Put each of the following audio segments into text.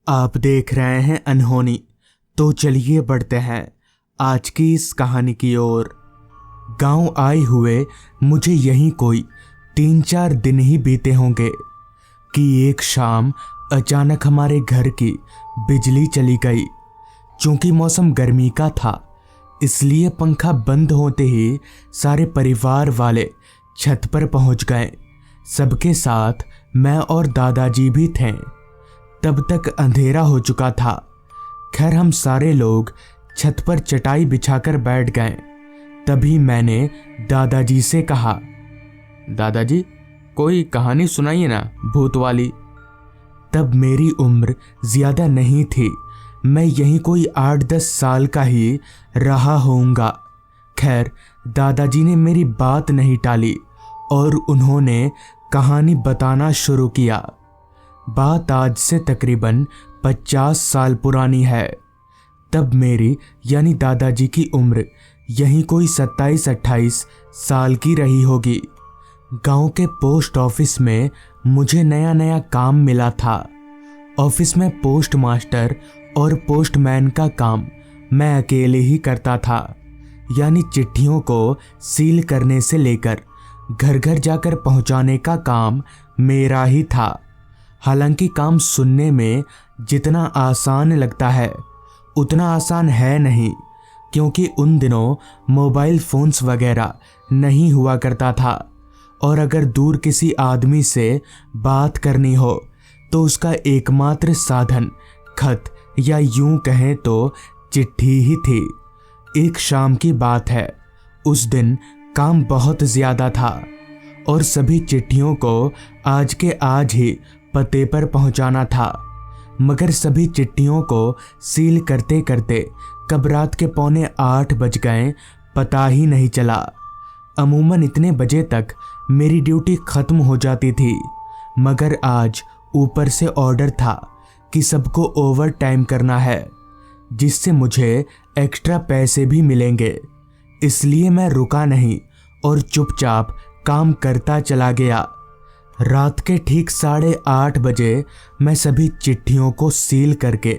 आप देख रहे हैं अनहोनी। तो चलिए बढ़ते हैं आज की इस कहानी की ओर। गांव आए हुए मुझे यहीं कोई 3-4 दिन ही बीते होंगे कि एक शाम अचानक हमारे घर की बिजली चली गई। चूंकि मौसम गर्मी का था इसलिए पंखा बंद होते ही सारे परिवार वाले छत पर पहुंच गए। सबके साथ मैं और दादाजी भी थे। तब तक अंधेरा हो चुका था। खैर हम सारे लोग छत पर चटाई बिछाकर बैठ गए। तभी मैंने दादाजी से कहा, दादाजी कोई कहानी सुनाइए ना, भूत वाली। तब मेरी उम्र ज्यादा नहीं थी, मैं यहीं कोई 8-10 साल का ही रहा होऊंगा। खैर दादाजी ने मेरी बात नहीं टाली और उन्होंने कहानी बताना शुरू किया। बात आज से तकरीबन 50 साल पुरानी है। तब मेरी यानी दादाजी की उम्र यहीं कोई 27-28 साल की रही होगी। गांव के पोस्ट ऑफिस में मुझे नया नया काम मिला था। ऑफिस में पोस्ट मास्टर और पोस्टमैन का काम मैं अकेले ही करता था, यानी चिट्ठियों को सील करने से लेकर घर घर जाकर पहुंचाने का काम मेरा ही था। हालांकि काम सुनने में जितना आसान लगता है उतना आसान है नहीं, क्योंकि उन दिनों मोबाइल फोन्स वगैरह नहीं हुआ करता था और अगर दूर किसी आदमी से बात करनी हो तो उसका एकमात्र साधन खत या यूं कहें तो चिट्ठी ही थी। एक शाम की बात है, उस दिन काम बहुत ज्यादा था और सभी चिट्ठियों को आज के आज ही पते पर पहुंचाना था। मगर सभी चिट्ठियों को सील करते करते कब रात के 7:45 बज गए पता ही नहीं चला। अमूमन इतने बजे तक मेरी ड्यूटी खत्म हो जाती थी, मगर आज ऊपर से ऑर्डर था कि सबको ओवर टाइम करना है, जिससे मुझे एक्स्ट्रा पैसे भी मिलेंगे। इसलिए मैं रुका नहीं और चुपचाप काम करता चला गया। रात के ठीक 8:30 बजे मैं सभी चिट्ठियों को सील करके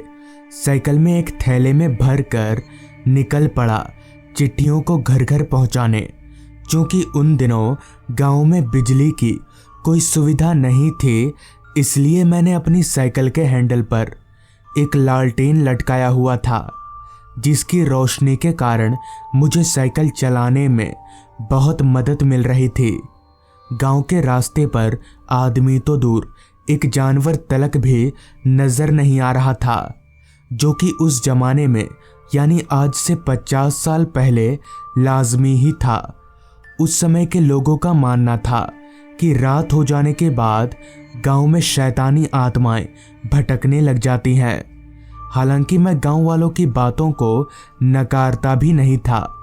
साइकिल में एक थैले में भर कर निकल पड़ा चिट्ठियों को घर घर पहुंचाने। क्योंकि उन दिनों गांव में बिजली की कोई सुविधा नहीं थी, इसलिए मैंने अपनी साइकिल के हैंडल पर एक लालटेन लटकाया हुआ था, जिसकी रोशनी के कारण मुझे साइकिल चलाने में बहुत मदद मिल रही थी। गांव के रास्ते पर आदमी तो दूर, एक जानवर तलक भी नजर नहीं आ रहा था, जो कि उस जमाने में यानी आज से 50 साल पहले लाजमी ही था। उस समय के लोगों का मानना था कि रात हो जाने के बाद गांव में शैतानी आत्माएं भटकने लग जाती हैं। हालांकि मैं गांव वालों की बातों को नकारता भी नहीं था,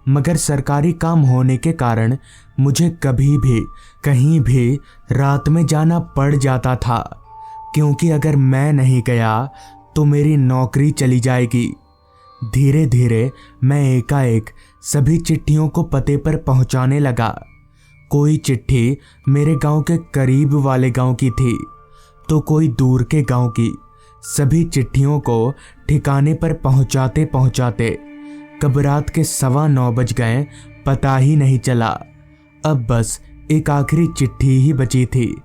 मगर सरकारी काम होने के कारण मुझे कभी भी कहीं भी रात में जाना पड़ जाता था, क्योंकि अगर मैं नहीं गया तो मेरी नौकरी चली जाएगी। धीरे धीरे मैं एकाएक सभी चिट्ठियों को पते पर पहुंचाने लगा। कोई चिट्ठी मेरे गांव के करीब वाले गांव की थी तो कोई दूर के गांव की। सभी चिट्ठियों को ठिकाने पर पहुंचाते पहुंचाते कब रात के 9:15 बज गए पता ही नहीं चला। अब बस एक आखिरी चिट्ठी ही बची थी,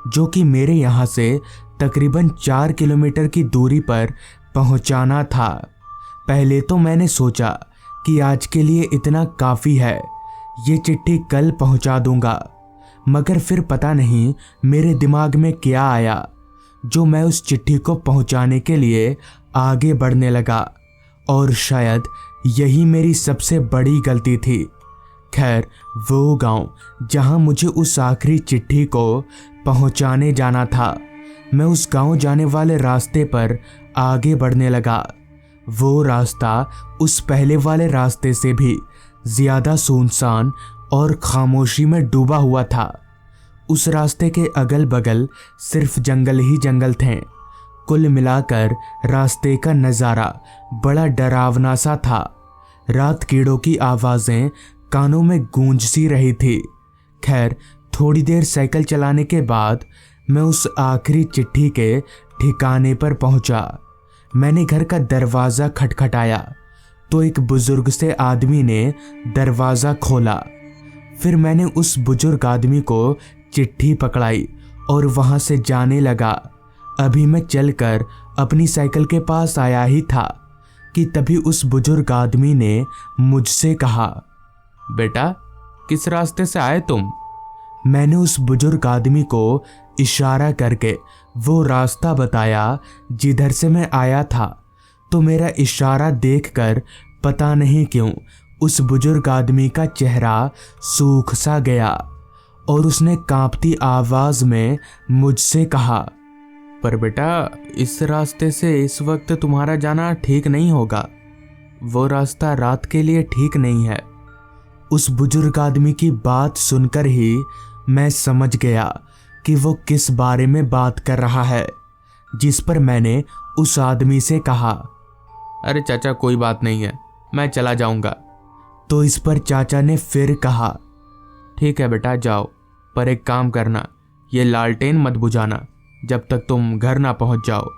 जो कि मेरे यहाँ से तकरीबन 4 किलोमीटर की दूरी पर पहुँचाना था। पहले तो मैंने सोचा कि आज के लिए इतना काफ़ी है, ये चिट्ठी कल पहुँचा दूंगा। मगर फिर पता नहीं मेरे दिमाग में क्या आया, जो मैं उस चिट्ठी को पहुँचाने के लिए आगे बढ़ने लगा, और शायद यही मेरी सबसे बड़ी गलती थी। खैर वो गांव जहां मुझे उस आखिरी चिट्ठी को पहुंचाने जाना था, मैं उस गांव जाने वाले रास्ते पर आगे बढ़ने लगा। वो रास्ता उस पहले वाले रास्ते से भी ज्यादा सुनसान और खामोशी में डूबा हुआ था। उस रास्ते के अगल बगल सिर्फ जंगल ही जंगल थे। कुल मिलाकर रास्ते का नज़ारा बड़ा डरावना सा था। रात कीड़ों की आवाज़ें कानों में गूंज सी रही थी। खैर थोड़ी देर साइकिल चलाने के बाद मैं उस आखिरी चिट्ठी के ठिकाने पर पहुंचा। मैंने घर का दरवाज़ा खटखटाया तो एक बुजुर्ग से आदमी ने दरवाज़ा खोला। फिर मैंने उस बुजुर्ग आदमी को चिट्ठी पकड़ाई और वहां से जाने लगा। अभी मैं चलकर अपनी साइकिल के पास आया ही था कि तभी उस बुजुर्ग आदमी ने मुझसे कहा, बेटा किस रास्ते से आए तुम? मैंने उस बुजुर्ग आदमी को इशारा करके वो रास्ता बताया जिधर से मैं आया था। तो मेरा इशारा देखकर पता नहीं क्यों उस बुजुर्ग आदमी का चेहरा सूख सा गया और उसने कांपती आवाज में मुझसे कहा, पर बेटा इस रास्ते से इस वक्त तुम्हारा जाना ठीक नहीं होगा। वो रास्ता रात के लिए ठीक नहीं है। उस बुजुर्ग आदमी की बात सुनकर ही मैं समझ गया कि वो किस बारे में बात कर रहा है, जिस पर मैंने उस आदमी से कहा, अरे चाचा कोई बात नहीं है, मैं चला जाऊंगा। तो इस पर चाचा ने फिर कहा, ठीक है बेटा जाओ, पर एक काम करना, ये लालटेन मत बुझाना जब तक तुम घर ना पहुंच जाओ।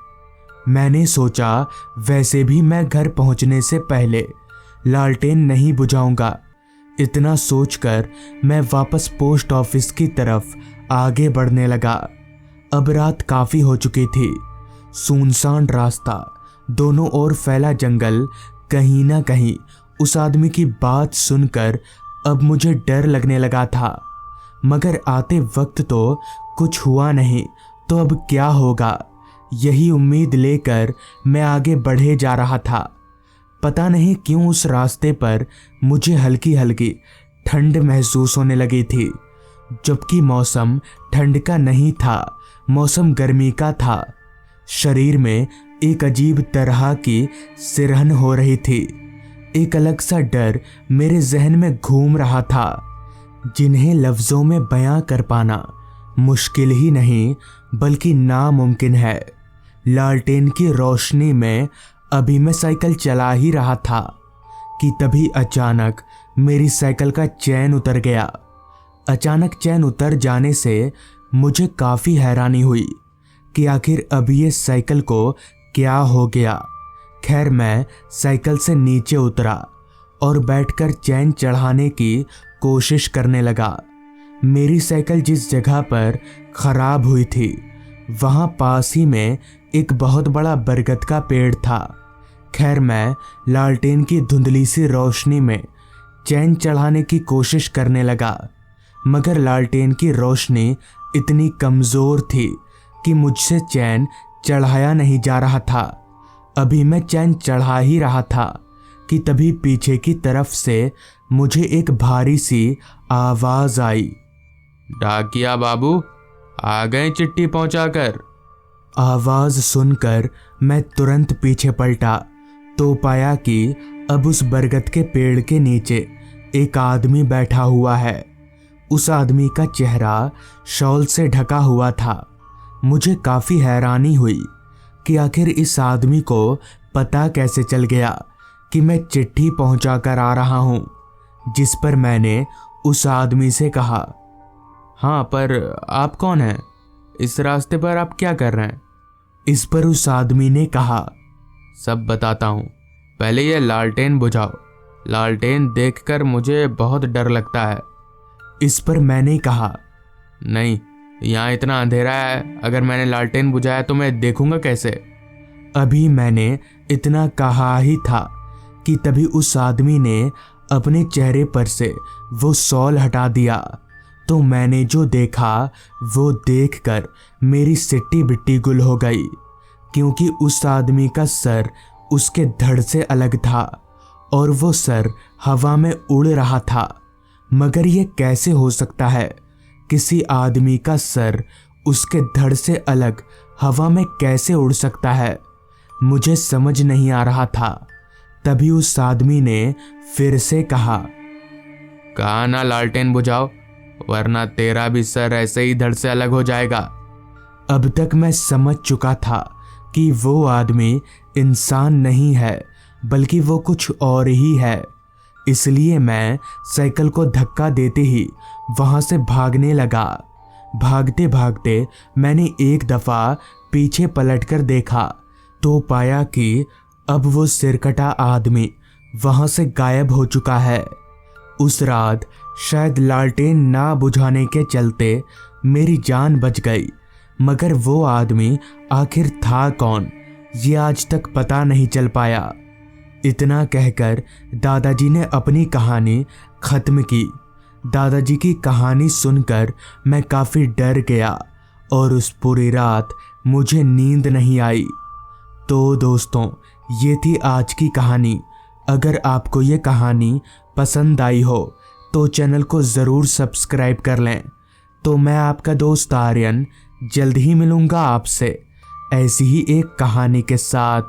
मैंने सोचा वैसे भी मैं घर पहुंचने से पहले लालटेन नहीं बुझाऊंगा। इतना सोचकर मैं वापस पोस्ट ऑफिस की तरफ आगे बढ़ने लगा। अब रात काफी हो चुकी थी। सुनसान रास्ता, दोनों ओर फैला जंगल। कहीं ना कहीं उस आदमी की बात सुनकर अब मुझे डर लगने लगा था, मगर आते वक्त तो कुछ हुआ नहीं, तो अब क्या होगा, यही उम्मीद लेकर मैं आगे बढ़े जा रहा था। पता नहीं क्यों उस रास्ते पर मुझे हल्की हल्की ठंड महसूस होने लगी थी, जबकि मौसम ठंड का नहीं था, मौसम गर्मी का था। शरीर में एक अजीब तरह की सिरहन हो रही थी। एक अलग सा डर मेरे जहन में घूम रहा था, जिन्हें लफ्जों में बयां कर पाना मुश्किल ही नहीं बल्कि नामुमकिन है। लालटेन की रोशनी में अभी मैं साइकिल चला ही रहा था कि तभी अचानक मेरी साइकिल का चैन उतर गया। अचानक चैन उतर जाने से मुझे काफ़ी हैरानी हुई कि आखिर अभी ये साइकिल को क्या हो गया। खैर मैं साइकिल से नीचे उतरा और बैठकर चैन चढ़ाने की कोशिश करने लगा। मेरी साइकिल जिस जगह पर खराब हुई थी वहाँ पास ही में एक बहुत बड़ा बरगद का पेड़ था। खैर मैं लालटेन की धुंधली सी रोशनी में चैन चढ़ाने की कोशिश करने लगा, मगर लालटेन की रोशनी इतनी कमज़ोर थी कि मुझसे चैन चढ़ाया नहीं जा रहा था। अभी मैं चैन चढ़ा ही रहा था कि तभी पीछे की तरफ से मुझे एक भारी सी आवाज़ आई, डाकिया बाबू आ गए चिट्ठी पहुंचाकर। आवाज़ सुनकर मैं तुरंत पीछे पलटा तो पाया कि अब उस बरगद के पेड़ के नीचे एक आदमी बैठा हुआ है। उस आदमी का चेहरा शॉल से ढका हुआ था। मुझे काफ़ी हैरानी हुई कि आखिर इस आदमी को पता कैसे चल गया कि मैं चिट्ठी पहुंचाकर आ रहा हूं, जिस पर मैंने उस आदमी से कहा, हाँ पर आप कौन हैं? इस रास्ते पर आप क्या कर रहे हैं? इस पर उस आदमी ने कहा, सब बताता हूँ, पहले ये लालटेन बुझाओ। लालटेन देखकर मुझे बहुत डर लगता है। इस पर मैंने कहा, नहीं यहाँ इतना अंधेरा है, अगर मैंने लालटेन बुझाया तो मैं देखूंगा कैसे? अभी मैंने इतना कहा ही था कि तभी उस आदमी ने अपने चेहरे पर से वो शॉल हटा दिया। तो मैंने जो देखा वो देखकर मेरी सिट्टी बिट्टी गुल हो गई, क्योंकि उस आदमी का सर उसके धड़ से अलग था और वो सर हवा में उड़ रहा था। मगर ये कैसे हो सकता है? किसी आदमी का सर उसके धड़ से अलग हवा में कैसे उड़ सकता है? मुझे समझ नहीं आ रहा था। तभी उस आदमी ने फिर से कहा ना लालटेन बुझाओ, वरना तेरा भी सर ऐसे ही धड़ से अलग हो जाएगा। अब तक मैं समझ चुका था कि वो आदमी इंसान नहीं है, बल्कि वो कुछ और ही है। इसलिए मैं साइकिल को धक्का देते ही वहां से भागने लगा। भागते भागते मैंने एक दफ़ा पीछे पलटकर देखा तो पाया कि अब वो सिरकटा आदमी वहां से गायब हो चुका है। उस रात शायद लालटेन ना बुझाने के चलते मेरी जान बच गई, मगर वो आदमी आखिर था कौन ये आज तक पता नहीं चल पाया। इतना कहकर दादाजी ने अपनी कहानी ख़त्म की। दादाजी की कहानी सुनकर मैं काफ़ी डर गया और उस पूरी रात मुझे नींद नहीं आई। तो दोस्तों, ये थी आज की कहानी। अगर आपको ये कहानी पसंद आई हो तो चैनल को ज़रूर सब्सक्राइब कर लें। तो मैं आपका दोस्त आर्यन जल्द ही मिलूँगा आपसे ऐसी ही एक कहानी के साथ।